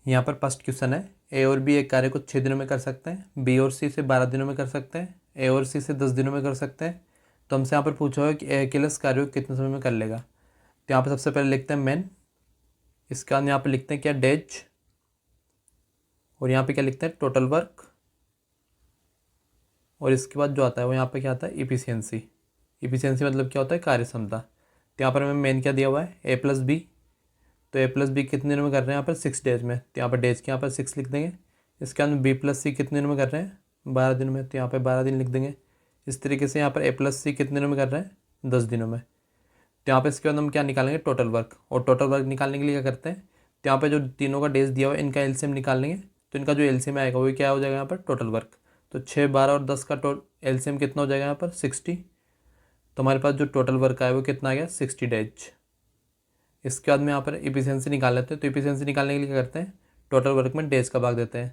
यहाँ पर first question है, ए और बी एक कार्य को 6 दिनों में कर सकते हैं, बी और सी से 12 दिनों में कर सकते हैं, ए और सी से 10 दिनों में कर सकते हैं। तो हमसे यहाँ पर पूछा है कि ए अकेले इस कार्य को कितने समय में कर लेगा। तो यहाँ पर सबसे पहले लिखते हैं मैन, इसके बाद यहाँ पर लिखते हैं क्या डेज, और यहाँ पे क्या लिखते हैं टोटल वर्क, और इसके बाद जो आता है वो यहाँ पे क्या आता है इफिशियंसी। इफिशियंसी मतलब क्या होता है कार्यक्षमता। तो यहाँ पर हमें मेन क्या दिया हुआ है ए प्लस बी, तो ए प्लस बी कितने दिनों में कर रहे हैं यहाँ पर 6 डेज में, तो यहाँ पर डेज के यहाँ पर 6 लिख देंगे। इसके बाद बी प्लस सी कितने दिनों में कर रहे हैं 12 दिनों में, तो यहाँ पर 12 दिन लिख देंगे। इस तरीके से यहाँ पर ए प्लस सी कितने दिनों में कर रहे हैं 10 दिनों में। तो यहाँ पर इसके बाद हम क्या निकालेंगे टोटल वर्क, और टोटल वर्क निकालने के लिए क्या करते हैं, तो यहाँ पर जो तीनों का डेज दिया हुआ है इनका एलसीएम निकाल लेंगे। तो इनका जो एलसीएम आएगा वो क्या हो जाएगा यहाँ पर टोटल वर्क। तो 6, 12 और 10 का एलसीएम कितना हो जाएगा यहाँ पर 60। तो हमारे पास जो टोटल वर्क आया वो कितना आ गया 60 डेज। इसके बाद में यहाँ पर इफिशियंसी निकाल लेते हैं। तो इफिशियंसी निकालने के लिए क्या करते हैं टोटल वर्क में डेज का भाग देते हैं।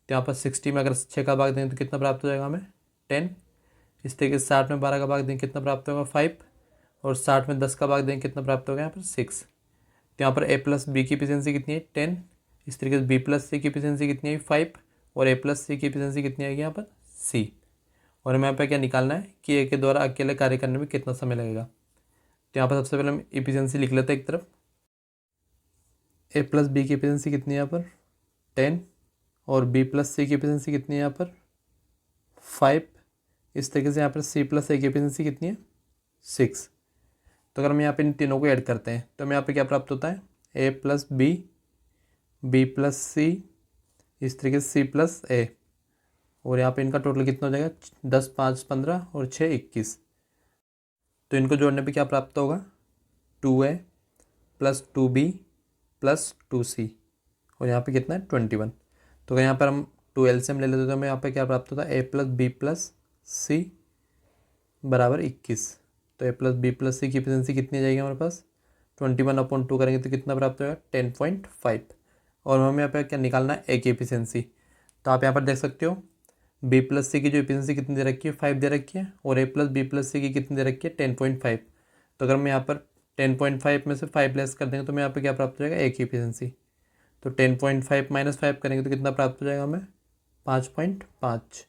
तो यहाँ पर 60 में अगर 6 का भाग दें तो कितना प्राप्त हो जाएगा हमें 10। इस तरीके से 60 में 12 का भाग दें कितना प्राप्त होगा 5, और 60 में 10 का भाग दें कितना प्राप्त होगा यहाँ पर 6। तो यहाँ पर ए प्लस बी की इफिशियंसी कितनी है 10। इस तरीके से बी प्लस सी की इफिशियंसी कितनी है 5, और ए प्लस सी की इफिशियंसी कितनी आएगी यहाँ पर सी। और हमें यहाँ पर क्या निकालना है कि ए के द्वारा अकेले कार्य करने में कितना समय लगेगा। तो यहाँ पर सबसे पहले हम इफिशियंसी लिख लेते हैं एक तरफ। ए प्लस बी की इफिशियंसी कितनी है यहाँ पर 10, और बी प्लस सी की इफिशियंसी कितनी है यहाँ पर 5। इस तरीके से यहाँ पर सी प्लस ए की इफिशियंसी कितनी है 6। तो अगर हम यहाँ पे इन तीनों को ऐड करते हैं तो हमें यहाँ पे क्या प्राप्त होता है ए प्लस बी, बी प्लस सी, इस तरीके से सी प्लस ए, और यहाँ पे इनका टोटल कितना हो जाएगा 10, 5, 15 और 6, 21। तो इनको जोड़ने पे क्या प्राप्त होगा 2a plus 2b plus 2c, और यहाँ पे कितना है 21। तो अगर यहाँ पर हम 2 एलसीएम ले लेते तो हमें यहाँ पे क्या प्राप्त होता है ए प्लस बी प्लस सी बराबर 21। तो ए प्लस बी प्लस सी की इफिशियंसी कितनी आ जाएगी हमारे पास 21/2 करेंगे तो कितना प्राप्त होगा 10.5। और हमें यहाँ पे क्या निकालना है ए की इफिशियंसी। तो आप यहाँ पर देख सकते हो बी प्लस सी की जो इफिशियंसी कितनी दे रखी है 5 दे रखी है, और ए प्लस बी प्लस सी की कितनी दे रखी है 10.5। तो अगर मैं यहाँ पर 10.5 में से 5 लेस कर देंगे तो मैं यहाँ पर क्या प्राप्त हो जाएगा ए की इफिशियंसी। तो 10.5 माइनस 5 करेंगे तो कितना प्राप्त हो जाएगा हमें 5.5।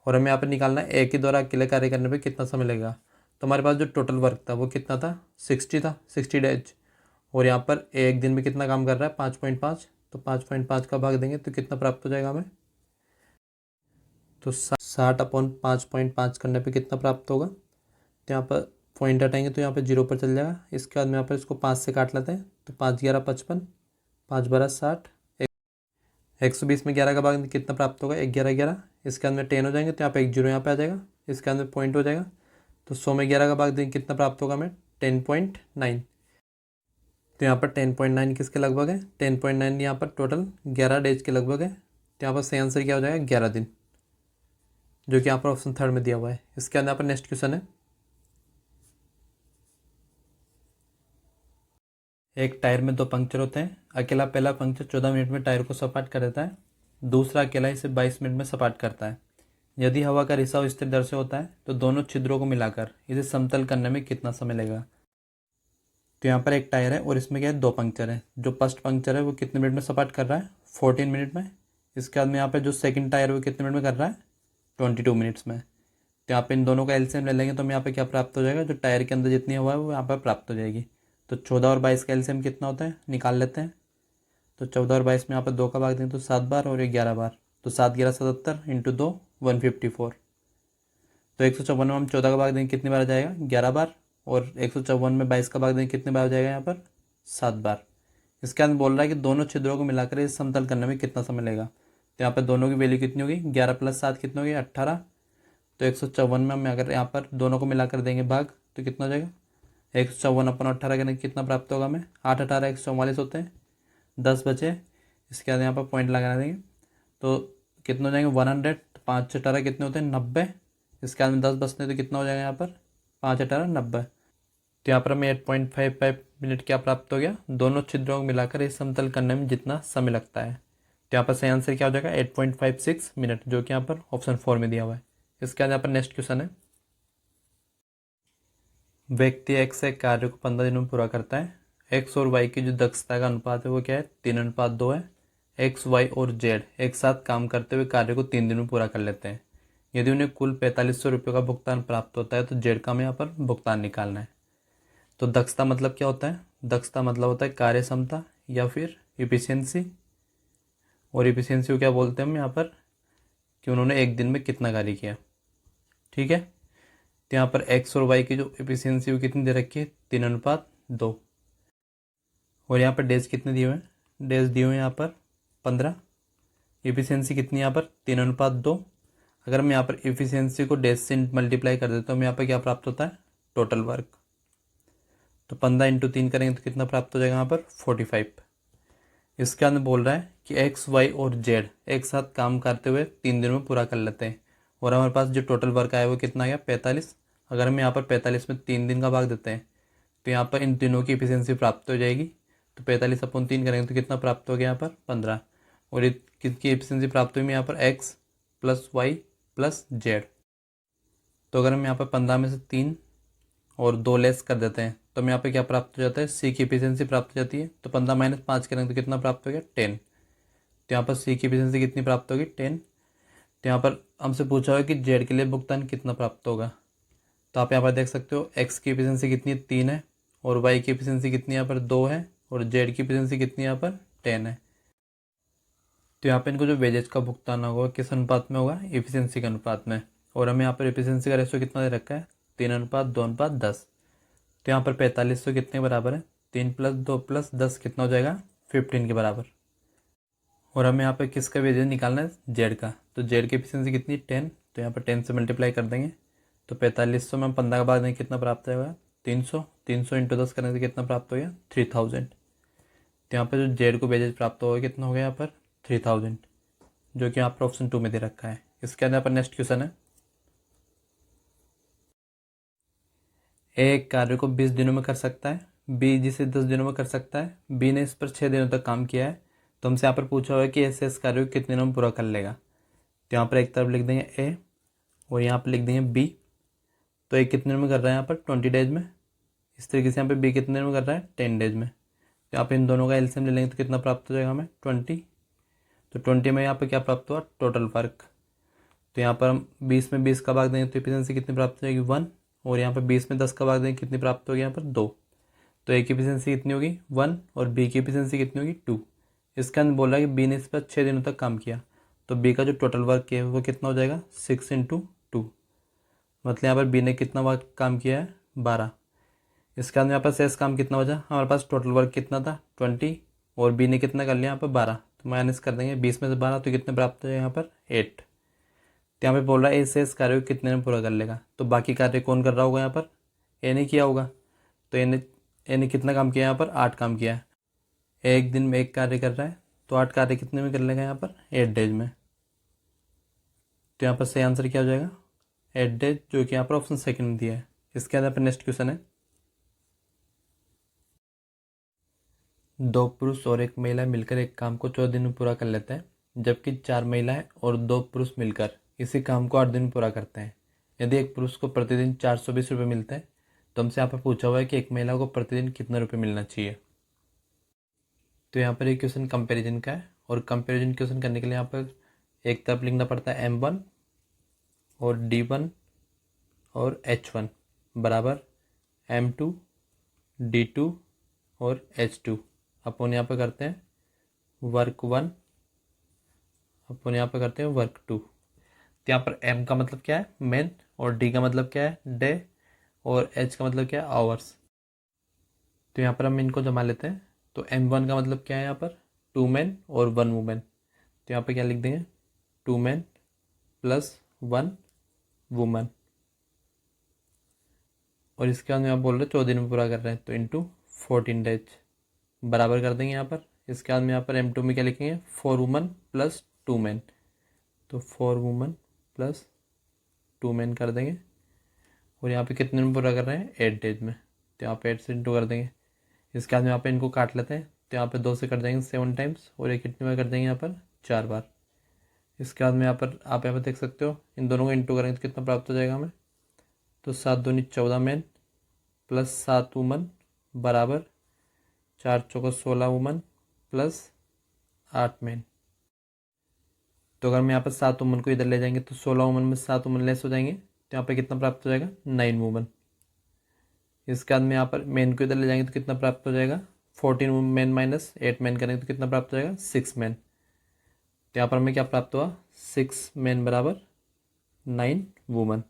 और हमें यहाँ पर निकालना है ए के द्वारा अकेले कार्य करने पे कितना समय लगेगा। तो हमारे पास जो टोटल वर्क था वो कितना था 60 था, 60 डेज, और यहाँ पर एक दिन में कितना काम कर रहा है 5.5। तो 5.5 का भाग देंगे तो कितना प्राप्त हो जाएगा हमें, तो 60/5.5 करने पे कितना प्राप्त होगा। तो यहाँ पर पॉइंट हटाएंगे तो यहाँ पर 0 पर चल जाएगा। इसके बाद में यहाँ पर इसको 5 से काट लेते हैं। तो 5 11 55, 5 12 60, 120 में 11 का भाग कितना प्राप्त होगा 11 11। इसके अंदर 10 हो जाएंगे तो यहाँ पे 1 0 यहाँ पे आ जाएगा, इसके अंदर पॉइंट हो जाएगा। तो 100 में 11 का भाग देंगे कितना प्राप्त होगा हमें 10.9। तो यहाँ पर 10.9 किसके लगभग है 10.9 यहाँ पर टोटल 11 डेज के लगभग है। तो यहाँ पर सही आंसर क्या हो जाएगा 11 दिन, जो कि यहाँ पर ऑप्शन 3 में दिया हुआ है। इसके अंदर यहाँ पर नेक्स्ट क्वेश्चन है, एक टायर में 2 पंक्चर होते हैं। अकेला पहला पंक्चर 14 मिनट में टायर को सपाट कर देता है, दूसरा अकेला इसे 22 मिनट में सपाट करता है। यदि हवा का रिसाव स्थिर दर से होता है तो दोनों छिद्रों को मिलाकर इसे समतल करने में कितना समय लगेगा। तो यहाँ पर एक टायर है और इसमें क्या है 2 पंक्चर है। जो फर्स्ट पंक्चर है वो कितने मिनट में सपाट कर रहा है 14 मिनट में। इसके बाद में यहाँ पर जो सेकंड टायर है वो कितने मिनट में कर रहा है 22 मिनट्स में। तो यहाँ पे इन दोनों का एलसीएम ले लेंगे तो हमें यहाँ पे क्या प्राप्त हो जाएगा, जो टायर के अंदर जितनी हवा है वो यहाँ पर प्राप्त हो जाएगी। तो 14 और 22 का एलसीएम कितना होता है निकाल लेते हैं। तो 14 और 22 में यहाँ पर 2 का भाग दें तो 7 बार और 11 बार। तो 7 11 77 इंटू 2 154। तो 154 में हम 14 का भाग देंगे कितनी बार आ जाएगा 11 बार, और 154 में 22 का भाग देंगे कितने बार हो जाएगा यहाँ पर 7 बार। इसके अंदर बोल रहा है कि दोनों छिद्रों को मिलाकर इसे समतल करने में कितना समय लगेगा। तो यहाँ पर दोनों की वैल्यू कितनी होगी 11 + 7 कितनी होगी 18। तो 154 में हम अगर यहाँ पर दोनों को मिलाकर देंगे भाग तो कितना हो जाएगा 154/18 करने कितना प्राप्त होगा हमें 8 18 144 होते हैं, 10 बचे। इसके बाद यहाँ पर पॉइंट लगा देंगे तो कितने हो जाएंगे 100। 5 18 कितने होते हैं 90। इसके बाद में 10 बचते हैं तो कितना हो जाएगा यहाँ पर 5 18 90। तो यहाँ पर हमें 8.55 मिनट क्या प्राप्त हो गया, दोनों छिद्रों को मिलाकर इस समतल करने में जितना समय लगता है। तो यहाँ पर सही आंसर क्या हो जाएगा 8.56 मिनट, जो कि यहाँ पर ऑप्शन 4 में दिया हुआ है। इसके बाद यहाँ पर नेक्स्ट क्वेश्चन है, व्यक्ति एक्स एक कार्य को 15 दिनों में पूरा करता है। एक्स और वाई की जो दक्षता का अनुपात है वो क्या है, 3:2 है। एक्स वाई और जेड एक साथ काम करते हुए कार्य को 3 दिन में पूरा कर लेते हैं। यदि उन्हें कुल 4500 रुपये का भुगतान प्राप्त होता है तो जेड का हमें यहाँ पर भुगतान निकालना है। तो दक्षता मतलब क्या होता है, दक्षता मतलब होता है कार्य क्षमता या फिर इफिशियंसी। और इफिशियंसी को क्या बोलते हैं हम यहाँ पर, कि उन्होंने एक दिन में कितना कार्य किया। ठीक है, तो यहाँ पर एक्स और वाई की जो इफिशियंसी वो कितनी दे रखी है, 3:2। और यहाँ पर डेज कितने दिए हुए हैं, डेज दिए हुए हैं यहाँ पर 15। इफिशियंसी कितनी यहाँ पर, 3:2। अगर हम यहाँ पर इफिशियंसी को डेज से मल्टीप्लाई कर देते तो हमें यहाँ पर क्या प्राप्त होता है, टोटल वर्क। तो 15 × 3 करेंगे तो कितना प्राप्त हो जाएगा यहाँ पर, 45। इसके अंदर बोल रहा है कि एक्स वाई और जेड एक साथ काम करते हुए 3 दिनों में पूरा कर लेते हैं। और हमारे पास जो टोटल वर्क आया वो कितना गया, 45। अगर हम यहाँ पर 45 में 3 दिन का भाग देते हैं तो यहाँ पर इन तीनों की इफिशियंसी प्राप्त हो जाएगी। तो 45/3 करेंगे तो कितना प्राप्त हो गया यहाँ पर, 15। और किसकी इफिशियंसी प्राप्त हुई यहाँ पर, X plus Y plus Z. तो अगर हम यहाँ पर 15 में से 3 और 2 लेस कर देते हैं तो हमें यहाँ पे क्या प्राप्त हो जाता है, सी की एफिशिएंसी प्राप्त हो जाती है। तो 15 - 5 करेंगे तो कितना प्राप्त हो गया, 10। तो यहाँ पर सी की एफिशिएंसी कितनी प्राप्त होगी, 10। तो यहाँ पर हमसे पूछा हुआ कि जेड के लिए भुगतान कितना प्राप्त होगा। तो आप यहाँ पर देख सकते हो एक्स की एफिशिएंसी कितनी है, 3 है। और वाई की एफिशिएंसी कितनी यहाँ पर, 2 है। और जेड की एफिशिएंसी कितनी यहाँ पर, 10 है। तो यहाँ पे इनको जो वेजेज का भुगतान होगा किस अनुपात में होगा, एफिशिएंसी के अनुपात में। और हमें यहाँ पर एफिशिएंसी का रेशो कितना दे रखा है, 3:2:10। तो यहाँ पर 4500 कितने के बराबर है, 3 + 2 + 10 कितना हो जाएगा, 15 के बराबर। और हमें यहाँ पर किसका वेजेज निकालना है, जेड का। तो जेड की एफिशिएंसी कितनी, 10। तो यहाँ पर 10 से मल्टीप्लाई कर देंगे तो 4500 में हम 15 का भाग देंगे कितना प्राप्त होगा, 300। 300 × 10 करने से कितना प्राप्त हो गया, 3000। तो यहाँ पर जो जेड को वेजेज प्राप्त होगा कितना हो गया यहाँ पर, 3000, जो कि यहाँ पर ऑप्शन 2 में दे रखा है। इसके अंदर पर नेक्स्ट क्वेश्चन है, एक कार्य को 20 दिनों में कर सकता है, बी जिसे 10 दिनों में कर सकता है। बी ने इस पर 6 दिनों तक काम किया है। तो हमसे यहाँ पर पूछा हुआ है कि ऐसे इस कार्य को कितने दिनों में पूरा कर लेगा। तो यहाँ पर एक तरफ लिख देंगे ए और यहाँ पर लिख देंगे बी। तो ए कितने दिनों में कर रहा है यहाँ पर, 20 डेज में। इस तरीके से यहाँ पर बी कितने दिनों में कर रहा है, 10 डेज में। तो यहाँ पर इन दोनों का एलसीएम ले लेंगे तो कितना प्राप्त हो जाएगा हमें, 20। तो 20 में यहाँ पर क्या प्राप्त हुआ, टोटल वर्क। तो यहाँ पर हम 20 में 20 का भाग देंगे तो एफिशिएंसी कितनी प्राप्त हो जाएगी, 1। और यहाँ पर 20 में 10 का भाग देंगे कितनी प्राप्त होगी यहाँ पर, 2। तो ए की एफिशिएंसी कितनी होगी, 1। और बी की एफिशिएंसी कितनी होगी, 2। इसका अंदर बोल रहा है कि बी ने इस पर 6 दिनों तक काम किया। तो बी का जो टोटल वर्क है वो कितना हो जाएगा, 6 × 2। मतलब यहाँ पर बी ने कितना वर्क काम किया है, 12। इसका अंदर यहाँ पर शेष काम कितना बचा, हमारे पास टोटल वर्क कितना था, 20। और बी ने कितना कर लिया यहाँ पर, 12। तो माइनस कर देंगे 20 में से 12 तो कितने प्राप्त हो जाएगा यहाँ पर, 8। तो यहाँ पे बोल रहा है ऐसे इस कार्य को कितने में पूरा कर लेगा। तो बाकी कार्य कौन कर रहा होगा यहाँ पर, ए ने किया होगा। तो ए ने कितना काम किया यहाँ पर, 8 काम किया है। एक दिन में एक कार्य कर रहा है तो 8 कार्य कितने में कर लेगा यहाँ पर, 8 डेज में। तो यहाँ पर सही आंसर क्या हो जाएगा, 8 डेज, जो कि यहाँ पर ऑप्शन सेकंड में दिया है। इसके अंदर पर नेक्स्ट क्वेश्चन है, 2 पुरुष और 1 महिला मिलकर एक काम को 14 दिन में पूरा कर लेते हैं, जबकि 4 महिलाएं और 2 पुरुष मिलकर इसी काम को 8 दिन में पूरा करते हैं। यदि एक पुरुष को प्रतिदिन 420 रुपये मिलते हैं तो हमसे यहाँ पर पूछा हुआ है कि एक महिला को प्रतिदिन कितने रुपये मिलना चाहिए। तो यहाँ पर एक क्वेश्चन कंपैरिजन का है और कंपैरिजन क्वेश्चन करने के लिए यहाँ पर एक तरफ लिखना पड़ता है M1 और D1 और H1 बराबर M2 D2 और H2 अपन यहाँ पर करते हैं वर्क 1 अपन यहाँ पर करते हैं वर्क 2। तो यहाँ पर M का मतलब क्या है, मैन, और D का मतलब क्या है, डे, और H का मतलब क्या है, आवर्स। तो यहाँ पर हम इनको जमा लेते हैं। तो M1 का मतलब क्या है यहाँ पर, 2 मैन और 1 वुमेन। तो यहाँ पर क्या लिख देंगे, 2 मैन + 1 वुमन। और इसके बाद में आप बोल रहे हैं 14 दिन में पूरा कर रहे हैं तो इंटू 14 डेज बराबर कर देंगे यहाँ पर। इसके बाद में यहाँ पर M2 में क्या लिखेंगे, 4 वुमन + 2 मैन। तो 4 वुमन + 2 मैन कर देंगे। और यहाँ पे कितने में पूरा कर रहे हैं, 8 डेज में। तो यहाँ पे 8 से इंटू कर देंगे। इसके बाद में यहाँ पे इनको काट लेते हैं। तो यहाँ पे 2 से कर देंगे 7 टाइम्स और ये कितने में कर देंगे यहाँ पर, 4 बार। इसके बाद में यहाँ पर आप यहाँ पर देख सकते हो इन दोनों को इंटू करेंगे तो कितना प्राप्त हो जाएगा हमें। तो 7 दूनी 14 मैन + 7 वुमन बराबर 4 चौको 16 वुमन प्लस 8 मैन। तो अगर हम यहाँ पर 7 वुमन को इधर ले जाएंगे तो 16 वुमन में 7 वुमन लेस हो जाएंगे, तो यहाँ पर कितना प्राप्त हो जाएगा 9 वुमन। इसके बाद में यहाँ पर मैन को इधर ले जाएंगे तो कितना प्राप्त हो जाएगा 14 मैन माइनस 8 मैन करेंगे तो कितना प्राप्त हो जाएगा 6 मैन। तो यहाँ पर हमें क्या प्राप्त हुआ 6 मैन बराबर 9 वुमन। तो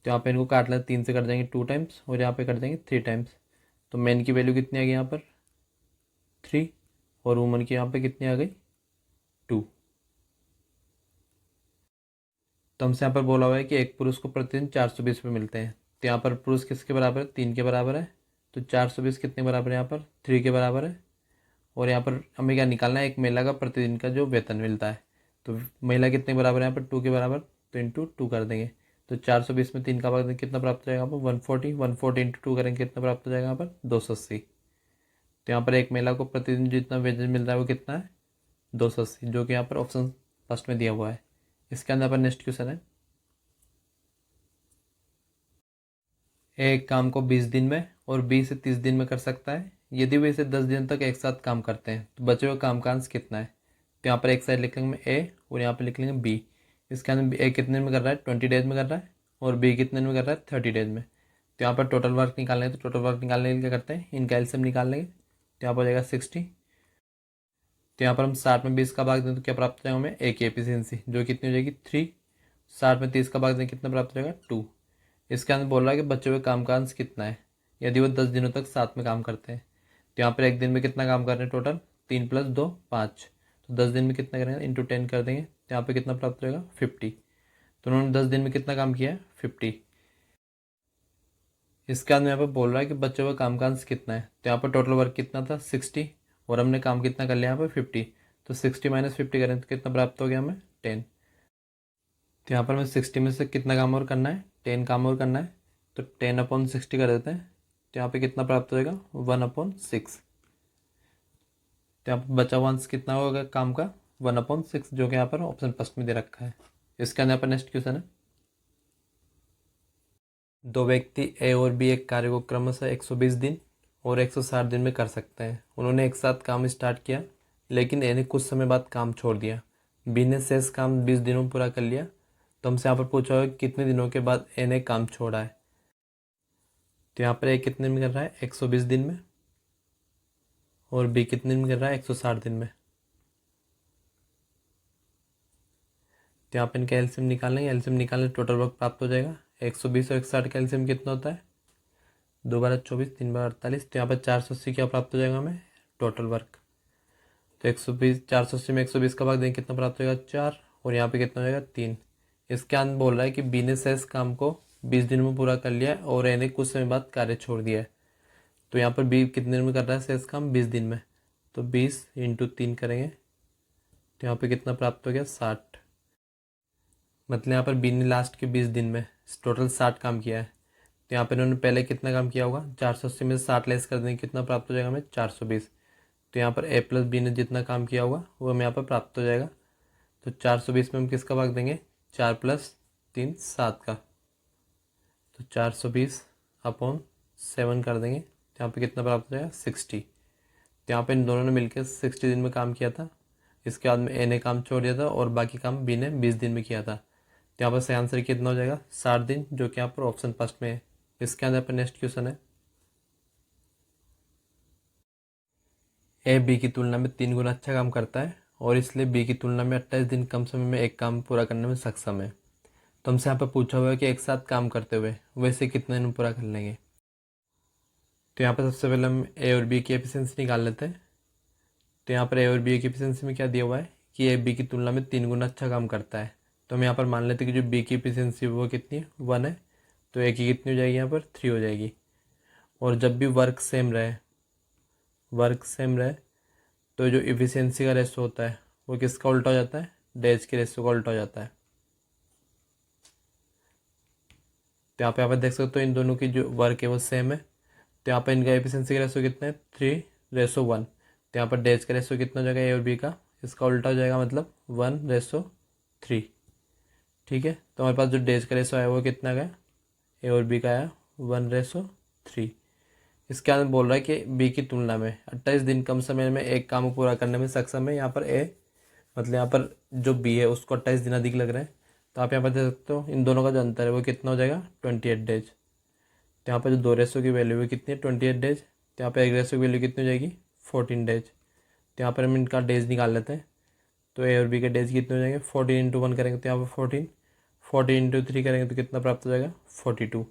यहाँ पे इनको काट लें, 3 से कट जाएंगे 2 टाइम्स और यहाँ पे कट जाएंगे 3 टाइम्स। तो मैन की वैल्यू कितनी आ गई यहाँ पर 3 और वुमन की यहाँ पे कितनी आ गई 2। तो हमसे यहाँ पर बोला हुआ है कि एक पुरुष को प्रतिदिन 420 रुपये मिलते हैं। तो यहाँ पर पुरुष किसके बराबर है 3 के बराबर है, तो 420 कितने बराबर है यहाँ पर 3 के बराबर है। और यहाँ पर हमें क्या निकालना है एक महिला का प्रतिदिन का जो वेतन मिलता है। तो महिला कितने बराबर है यहाँ पर 2 के बराबर, तो इंटू 2 कर देंगे। तो 420 में 3 का भाग देंगे कितना प्राप्त हो जाएगा यहाँ पर 140, 140 इंटू 2 करेंगे कितना प्राप्त हो जाएगा यहाँ पर 280। तो यहाँ पर एक महिला को प्रतिदिन जितना वेतन मिल रहा है वो कितना है 280, जो कि यहाँ पर ऑप्शन फर्स्ट में दिया हुआ है। इसके अंदर पर नेक्स्ट क्वेश्चन है, एक काम को 20 दिन में और 20 से 30 दिन में कर सकता है। यदि वे इसे 10 दिन तक एक साथ काम करते हैं तो बचे हुए काम का अंश कितना है। तो यहाँ पर एक साइड लिख लेंगे ए और यहाँ पर लिख लेंगे बी। इसके अंदर ए कितने में कर रहा है 20 डेज में कर रहा है और बी कितने में कर रहा है 30 डेज में। तो यहाँ पर टोटल वर्क निकालना है, तो टोटल वर्क निकालने के लिए क्या करते हैं इनका एलसीएम निकाल लेंगे। तो यहाँ पर हो जाएगा 60। तो यहाँ पर हम 60 में 20 का भाग दें तो क्या प्राप्त हो जाएगा हमें ए की एफिशिएंसी, जो कितनी हो जाएगी 3। 60 में 30 का भाग दें कितना प्राप्त हो जाएगा 2। इसके अंदर बोल रहा है कि बचे हुए काम का अंश कितना है यदि वो 10 दिनों तक साथ में काम करते हैं। तो यहाँ पर एक दिन में कितना काम कर रहे हैं टोटल 3 + 2 5, तो 10 दिन में कितना करेंगे इंटू 10 कर देंगे, तो यहाँ पे कितना प्राप्त होगा 50। तो उन्होंने 10 दिन में कितना काम किया है 50। इसके अंदर यहाँ पर बोल रहा है कि बचे हुए काम का अंश कितना है। तो यहाँ पर टोटल वर्क कितना था 60 और हमने काम कितना कर लिया यहाँ पर 50। तो 60 - 50 करें तो कितना प्राप्त हो गया हमें 10। तो यहाँ पर हमें 60 में से कितना काम और करना है 10 काम और करना है, तो 10/60 कर देते हैं। तो यहाँ पे कितना प्राप्त हो जाएगा 1/6। तो यहाँ पर बचा हुआ अंश कितना होगा काम का 1/6, जो कि यहाँ पर ऑप्शन फर्स्ट में दे रखा है। इसके अंदर पर नेक्स्ट क्वेश्चन है, दो व्यक्ति ए और बी एक कार्य को क्रमशः 120 दिन और 160 दिन में कर सकते हैं। उन्होंने एक साथ काम स्टार्ट किया लेकिन ए ने कुछ समय बाद काम छोड़ दिया। बी ने शेष काम 20 दिनों में पूरा कर लिया। तो हमसे यहाँ पर पूछा हुआ है कितने दिनों के बाद ए ने काम छोड़ा है। तो यहाँ पर ए कितने में कर रहा है 120 दिन में और बी कितने दिन में कर रहा है 160 दिन में। तो यहाँ पर इनका एलसीएम निकालेंगे, एलसीएम निकालने टोटल वर्क प्राप्त हो जाएगा 120 और 160 का एलसीएम कितना होता है 2 × 24 3 × 48। तो यहाँ पर 480 क्या प्राप्त हो जाएगा हमें टोटल वर्क। तो 120 480 में 120 का भाग देंगे कितना प्राप्त होगा 4 और यहाँ पे कितना हो जाएगा 3। इसके अंदर बोल रहा है कि बी ने शेष काम को 20 दिन में पूरा कर लिया और ए ने कुछ समय बाद कार्य छोड़ दिया है। तो यहाँ पर बी कितने दिन में कर रहा है शेष काम 20 दिन में, तो 20 × 3 करेंगे तो यहाँ पे कितना प्राप्त हो गया 60। मतलब यहाँ पर बी ने लास्ट के 20 दिन में टोटल 60 काम किया है। तो यहाँ पर इन्होंने पहले कितना काम किया होगा 480 में से 60 लेस कर देंगे कितना प्राप्त हो जाएगा हमें 420। तो यहाँ पर ए + बी ने जितना काम किया होगा वो हमें यहाँ पर प्राप्त हो जाएगा। तो 420 में हम किसका भाग देंगे 4 + 3 7 का, तो 420/7 कर देंगे। तो यहाँ पे कितना प्राप्त हो जाएगा 60। तो यहाँ पे इन दोनों ने मिलकर 60 दिन में काम किया था। इसके बाद में ए ने काम छोड़ दिया था और बाकी काम बी ने 20 दिन में किया था। तो यहाँ पर सही आंसर कितना हो जाएगा 60 दिन, जो कि यहाँ पर ऑप्शन फर्स्ट में है। इसके अंदर पर नेक्स्ट क्वेश्चन है, ए बी की तुलना में 3 गुना अच्छा काम करता है और इसलिए बी की तुलना में 28 दिन कम समय में एक काम पूरा करने में सक्षम है। तो हमसे यहाँ पर पूछा हुआ है कि एक साथ काम करते हुए वैसे कितने दिन में पूरा कर लेंगे। तो यहाँ पर सबसे पहले हम ए और बी की एफिशिएंसी निकाल लेते हैं। तो यहाँ पर ए और बी की एफिशिएंसी में क्या दिया हुआ है कि ए बी की तुलना में 3 गुना अच्छा काम करता है। तो हम यहाँ पर मान लेते हैं कि जो बी की एफिशिएंसी वो कितनी है 1 है, तो ए की कितनी हो जाएगी यहाँ पर 3 हो जाएगी। और जब भी वर्क सेम रहे तो जो एफिशिएंसी का रेशो होता है वो किसका उल्टा हो जाता है डेज के रेशो का उल्टा हो जाता है। तो यहाँ पे देख सकते हो इन दोनों की जो वर्क है वो सेम है। तो यहाँ पर इनका एफिशिएंसी का रेशो कितना है 3:1। तो यहाँ पर डेज का रेशो कितना हो जाएगा ए और बी का, इसका उल्टा हो जाएगा मतलब 1:3। ठीक है, तो हमारे पास जो डेज का रेशो आया वो कितना गया ए और बी का आया 1:3। इसके अंदर बोल रहा है कि बी की तुलना में 28 दिन कम समय में एक काम को पूरा करने में सक्षम है। यहाँ पर ए मतलब यहाँ पर जो बी है उसको 28 दिन अधिक लग रहे हैं, तो आप यहाँ पर देख सकते हो इन दोनों का जो अंतर है वो कितना हो जाएगा 28 डेज। तो यहाँ पर जो 2 रेशो की वैल्यू है कितनी है 28 डेज, तो यहाँ पर 1 रेशो की वैल्यू कितनी हो जाएगी 14 डेज। तो यहाँ पर हम इनका डेज निकाल लेते हैं, तो ए और बी के डेज कितने हो जाएंगे 14 इंटू 1 करेंगे तो यहाँ पर 14 इंटू 3 करेंगे तो कितना प्राप्त हो जाएगा 42।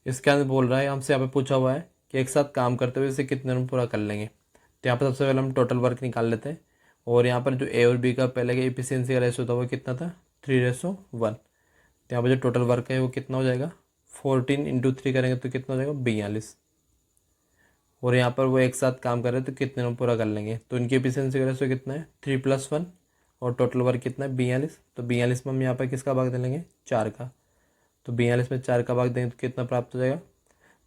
इसके अंदर बोल रहा है हमसे यहाँ पे पूछा हुआ है कि एक साथ काम करते हुए इसे कितने में पूरा कर लेंगे। तो यहाँ पर सबसे पहले हम टोटल वर्क निकाल लेते हैं, और यहाँ पर जो ए और बी का पहले का एफिशिएंसी का रेशो था वो कितना था 3:1। तो यहाँ पर जो टोटल वर्क है वो कितना हो जाएगा 14 इंटू 3 करेंगे तो कितना हो जाएगा 42। और यहाँ पर वो एक साथ काम कर रहे हैं तो कितने में पूरा कर लेंगे, तो इनकी एफिशिएंसी का रेशो कितना है 3+1, और टोटल वर्क कितना है 42। तो 42 में हम यहाँ पर किसका भाग दे लेंगे 4 का, तो 42 में 4 का भाग देंगे तो कितना प्राप्त हो जाएगा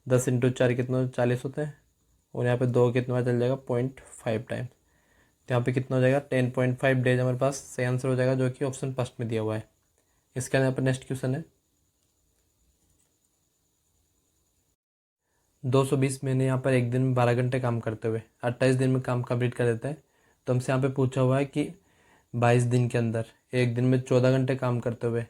10 इंटू 4 कितना 40 होता है, और यहाँ पे 2 कितना चल जाएगा 0.5 टाइम। तो यहाँ पे कितना हो जाएगा 10.5 डेज हमारे पास सही आंसर हो जाएगा, जो कि ऑप्शन फर्स्ट में दिया हुआ है। इसके अंदर यहाँ पर नेक्स्ट क्वेश्चन है 220 महीने यहाँ पर एक दिन में 12 घंटे काम करते हुए 28 दिन में काम कंप्लीट कर देता है। तो हमसे यहाँ पे पूछा हुआ है कि 22 दिन के अंदर एक दिन में 14 घंटे काम करते हुए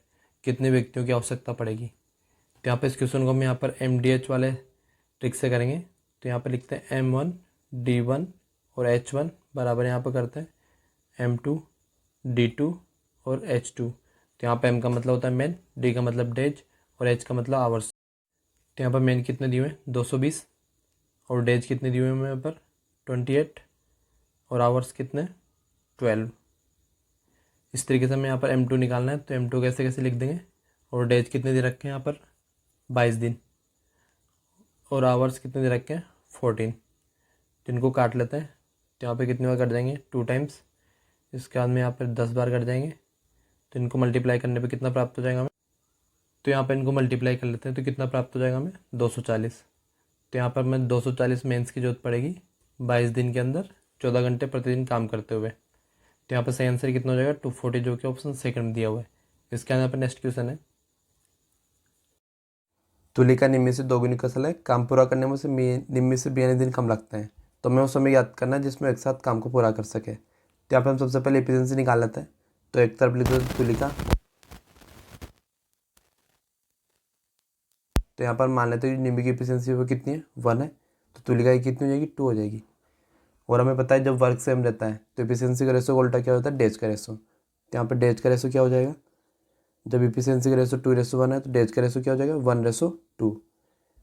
कितने व्यक्तियों की आवश्यकता पड़ेगी। तो यहाँ पे इस क्वेश्चन को हम यहाँ पर MDH वाले ट्रिक से करेंगे। तो यहाँ पर लिखते हैं M1 D1 और H1 बराबर यहाँ पर करते हैं M2 D2 और H2। तो यहाँ पर M का मतलब होता है मैन, D का मतलब डेज और H का मतलब आवर्स। तो यहाँ पर मैन कितने दिए हुए हैं 220, और डेज कितने दिए हुए हैं यहाँ पर 28, और आवर्स कितने 12। इस तरीके से हमें यहाँ पर M2 निकालना है, तो M2 कैसे कैसे लिख देंगे, और डेज कितने दे रखे हैं यहाँ पर 22 दिन, और आवर्स कितने दे रखे हैं 14। तो इनको काट लेते हैं, तो यहाँ पे कितने बार कट जाएंगे 2 टाइम्स। इसके बाद में यहाँ पर 10 बार कट जाएंगे, तो इनको मल्टीप्लाई करने पे कितना प्राप्त हो जाएगा हमें, तो यहाँ पर इनको मल्टीप्लाई कर लेते हैं तो कितना प्राप्त हो जाएगा हमें 240। तो यहाँ पर हमें 240 मेंस की जरूरत पड़ेगी 22 दिन के अंदर 14 घंटे प्रतिदिन काम करते हुए। तो यहाँ पर सही आंसर कितना हो जाएगा 240, जो कि ऑप्शन सेकंड में दिया हुआ है। इसके अंदर पर नेक्स्ट क्वेश्चन है तुलिका निम्न से दोगुनी कौशल है, काम पूरा करने में उसे निम्न से 42 दिन कम लगते हैं, तो हमें उस समय याद करना है जिसमें एक साथ काम को पूरा कर सके। तो यहाँ पर हम सबसे पहले एफिशिएंसी निकाल लेते हैं, तो एक तरफ लिख दो तुलिका, तो यहाँ पर मान लेते हैं निम्बी की एफिशिएंसी वो कितनी है 1 है, तो तुलिका की कितनी हो जाएगी 2 हो जाएगी। और हमें पता है जब वर्क सेम रहता है तो एफिशिएंसी का रेशो का उल्टा क्या होता है डेज का रेशो। तो यहाँ पर डेज का रेशो क्या हो जाएगा, जब एफिशिएंसी का रेशो 2:1 है तो डेज का रेशो क्या हो जाएगा 1:2।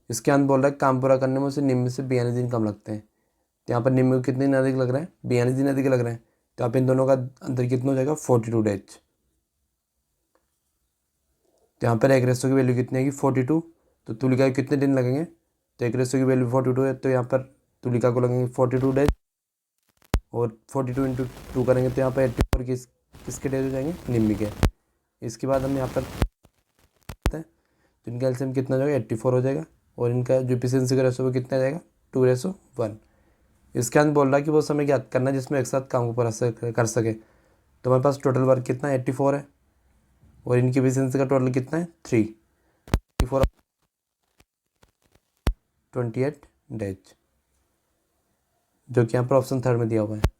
इसके अंदर बोल रहा है काम पूरा करने में उसे निम्न से 42 दिन कम लगते हैं। तो यहाँ पर निम्न को कितने दिन अधिक लग रहे हैं 42 दिन अधिक लग रहे हैं, तो यहाँ पे इन दोनों का अंतर कितना हो जाएगा 42 डेज। तो यहाँ पर एक रेशो की वैल्यू कितनी आएगी 42, तो तुलिका के कितने दिन लगेंगे, तो एक रेशो की वैल्यू 42 है, तो यहाँ पर तुलिका को लगेंगे 42 डेज, और 42 इंटू 2 करेंगे तो यहाँ पर 84 किसके डेज हो जाएंगे निम्मी के। इसके बाद हम यहाँ पर तो इनका एलसीएम कितना हो जाएगा 84 हो जाएगा, और इनका जो एफिशिएंसी का रेशो वो कितना आ जाएगा 2:1। इसके अंदर बोल रहा है कि वो समय ज्ञात करना जिसमें एक साथ काम को पूरा कर सके। तो हमारे पास टोटल वर्क कितना 84 है, और इनकी एफिशिएंसी का टोटल कितना है 3 28 डेज, जो कि यहाँ पर ऑप्शन थर्ड में दिया हुआ है।